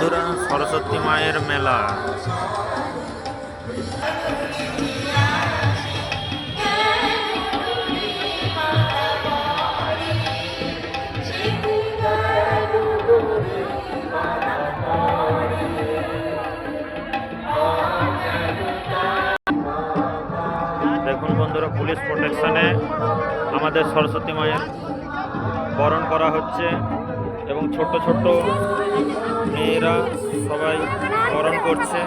বন্ধুরা, সরস্বতী মায়ের মেলা। দেখুন বন্ধুরা, পুলিশ প্রোটেকশনে আমাদের সরস্বতী মায়ের বরণ করা হচ্ছে এবং ছোট্ট ছোট্ট মেয়েরা সবাই বরণ করছে।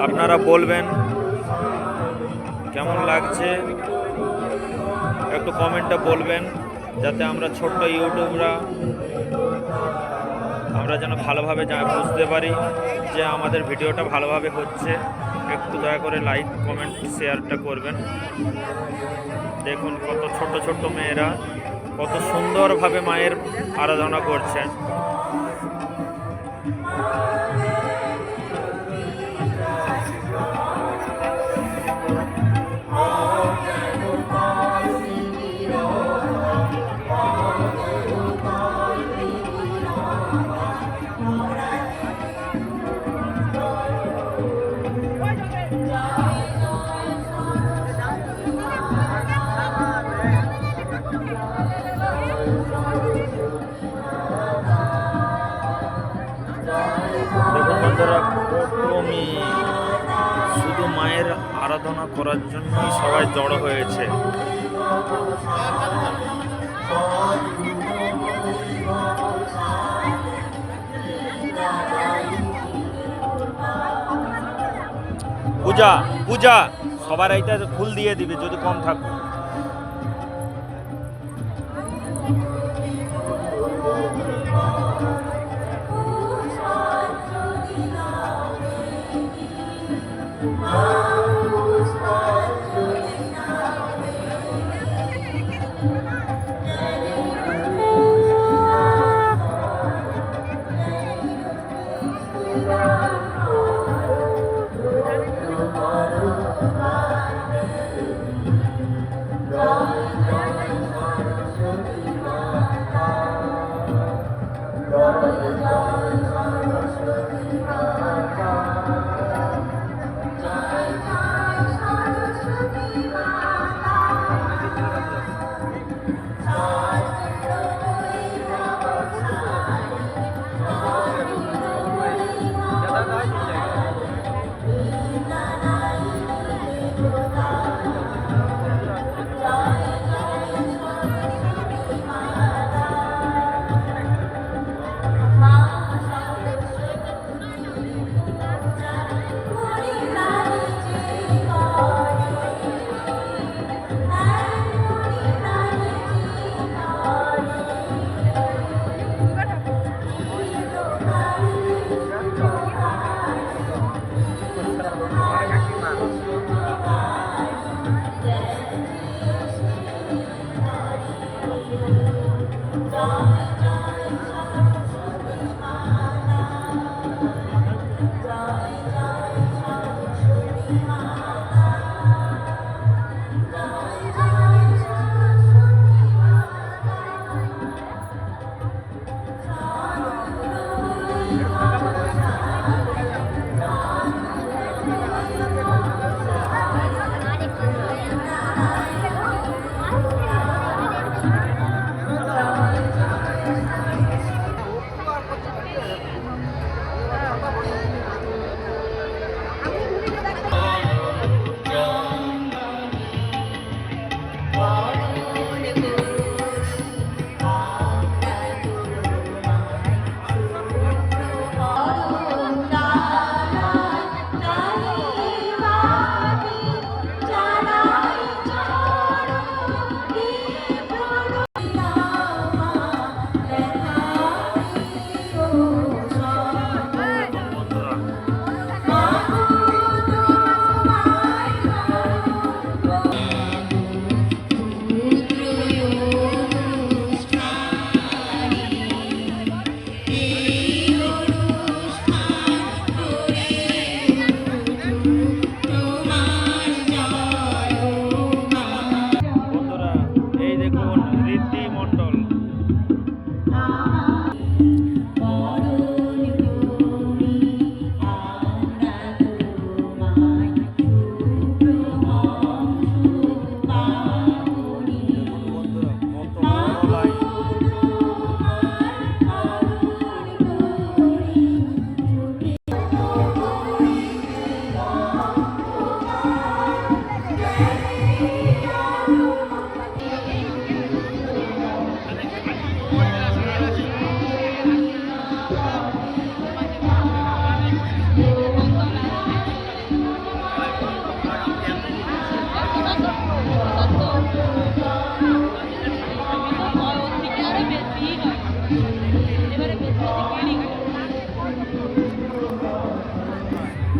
আপনারা বলবেন কেমন লাগছে, একটু কমেন্টে বলবেন, যাতে আমরা ছোট্ট ইউটিউবরা আমরা যেন ভালোভাবে বুঝতে পারি যে আমাদের ভিডিওটা ভালোভাবে হচ্ছে। একটু দয়া করে লাইক কমেন্ট শেয়ারটা করবেন। দেখুন কত ছোট ছোট মেয়েরা কত সুন্দরভাবে মায়ের আরাধনা করছে। দেখুন বন্ধুরা, কত মেয়ে শুধু মায়ের আরাধনা করার জন্যই সবাই জড়ো হয়েছে। পূজা পূজা সবার এইটা ফুল দিয়ে দিবে যদি কম থাকে।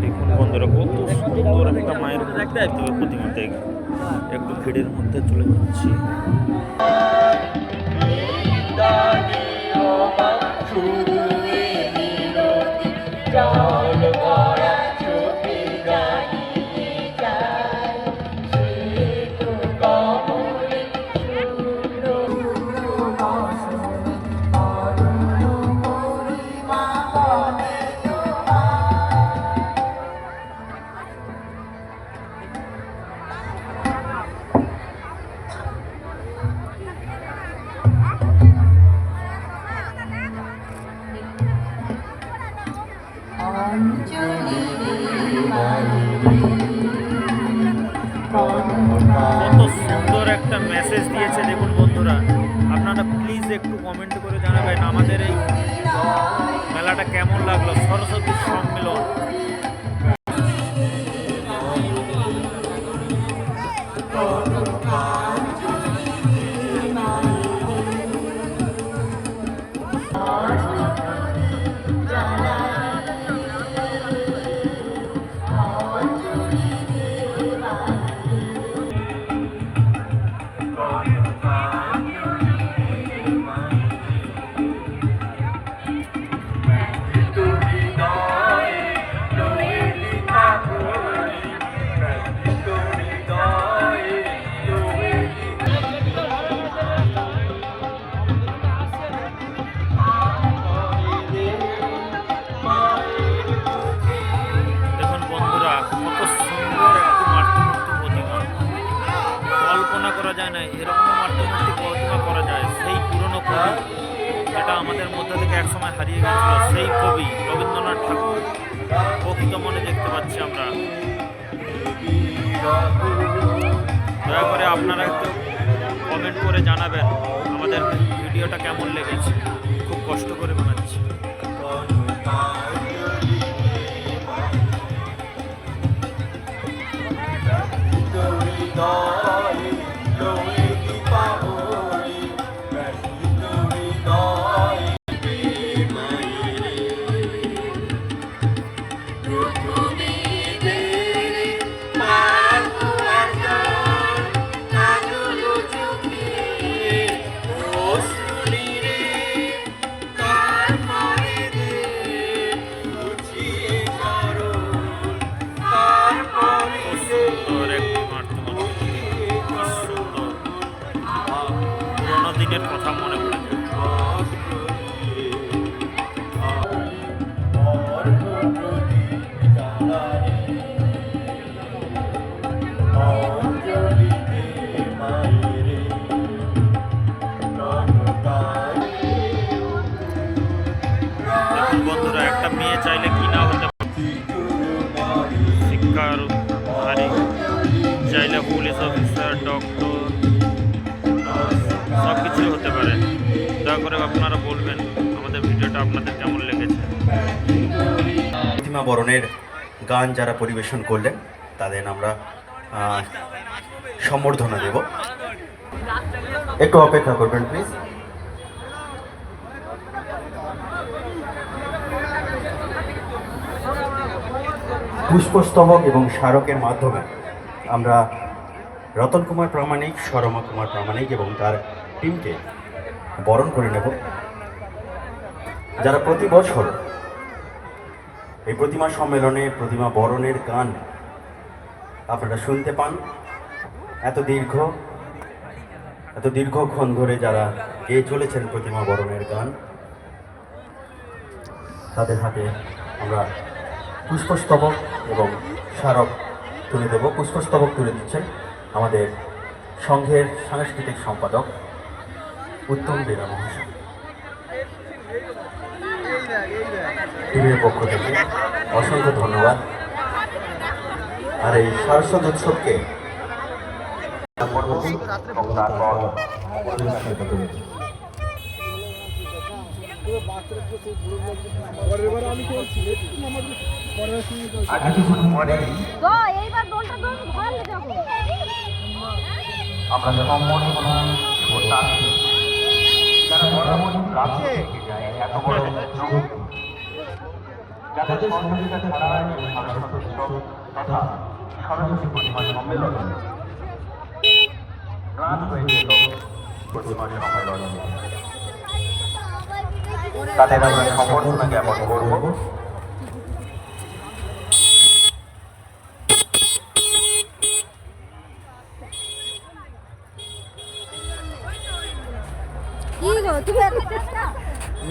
দেখুন বন্ধুরা কত সুন্দর একটা মায়ের প্রতিমা দেখে একটু ভিড়ের মধ্যে চলে যাচ্ছি। কত সুন্দর একটা মেসেজ দিয়েছে দেখুন বন্ধুরা, আপনারা প্লিজ একটু কমেন্ট করে জানাবেন আমাদের এই মেলাটা কেমন লাগলো, সরস্বতী সম্মেলন। যায় না এরকম মাধ্যমে কল্পনা করা যায়। সেই পুরনো কবি যেটা আমাদের মধ্যে থেকে একসময় হারিয়ে গেছিল, সেই কবি রবীন্দ্রনাথ ঠাকুর প্রকৃত মনে দেখতে পাচ্ছি আমরা। দয়া করে আপনারা একটু কমেন্ট করে জানাবেন আমাদের ভিডিওটা কেমন লেগেছে, খুব কষ্ট করে বানাচ্ছি। দিনের কথা মনে পড়ে যায়। বন্ধুরা একটা মেয়ে চাইলে কি না হতে পারে, শিক্ষার ধারী চাইলে পুলিশ অফিসার, ডক্টর, সব কিছুই হতে পারে। দয়া করে আপনারা বলবেন আমাদের ভিডিওটা আপনাদের কেমন লেগেছে। প্রতিমা বরণের গান যারা পরিবেশন করলেন তাদের আমরা সম্বর্ধনা দেব, একটু অপেক্ষা করবেন প্লিজ। পুষ্পস্তবক এবং স্মারকের মাধ্যমে আমরা রতন কুমার প্রামাণিক, শর্মা কুমার প্রামাণিক এবং তার টিমকে বরণ করে নেব, যারা প্রতি বছর এই প্রতিমা সম্মেলনে প্রতিমা বরণের গান আপনারা শুনতে পান। এত দীর্ঘক্ষণ ধরে যারা গেয়ে চলেছেন প্রতিমা বরণের গান, তাদের হাতে আমরা পুষ্পস্তবক এবং স্মারক তুলে দেব। পুষ্পস্তবক তুলে দিচ্ছেন আমাদের সংঘের সাংস্কৃতিক সম্পাদক উত্তম বেরা মহাশয়। টিমের পক্ষ থেকে অসংখ্য ধন্যবাদ। আর এই সরস্বতী উৎসবকে আমরা এত বড় যুগ যাদের সহযোগিতা ছাড়া এই সারস্বত উৎসব তথা সরস্বতী প্রতিমা সম্মেলন প্রাণ হয়ে যেত প্রতিমা সম্মেলন। তাদের আমরা সম্বর্ধনা জ্ঞাপন করব।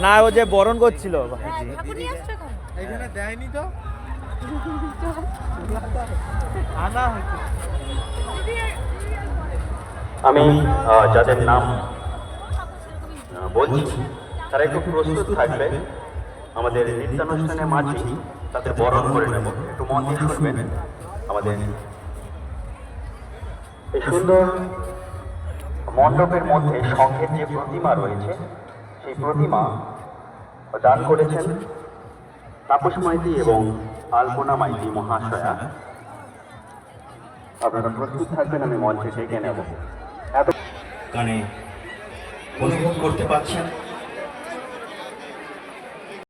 না, ও যে বরণ করছিল এখানে দেয়নি তো আমি যাদের নাম বলছি তারা একটু প্রস্তুত থাকবে। আমাদের নৃত্যানুষ্ঠানের মাঝেই তাদের বরণ করে নেব। একটু মন দিয়ে শুনবেন। আমাদের এই সুন্দর মণ্ডপের মধ্যে শঙ্খের যে প্রতিমা রয়েছে সেই প্রতিমা দান করেছেন তাপস মাইতি এবং আলপনা মাইতি মহাশয়া। আপনারা প্রস্তুত থাকবেন, আমি মঞ্চে ডেকে নেব। এত গানে অনুভব করতে পারছেন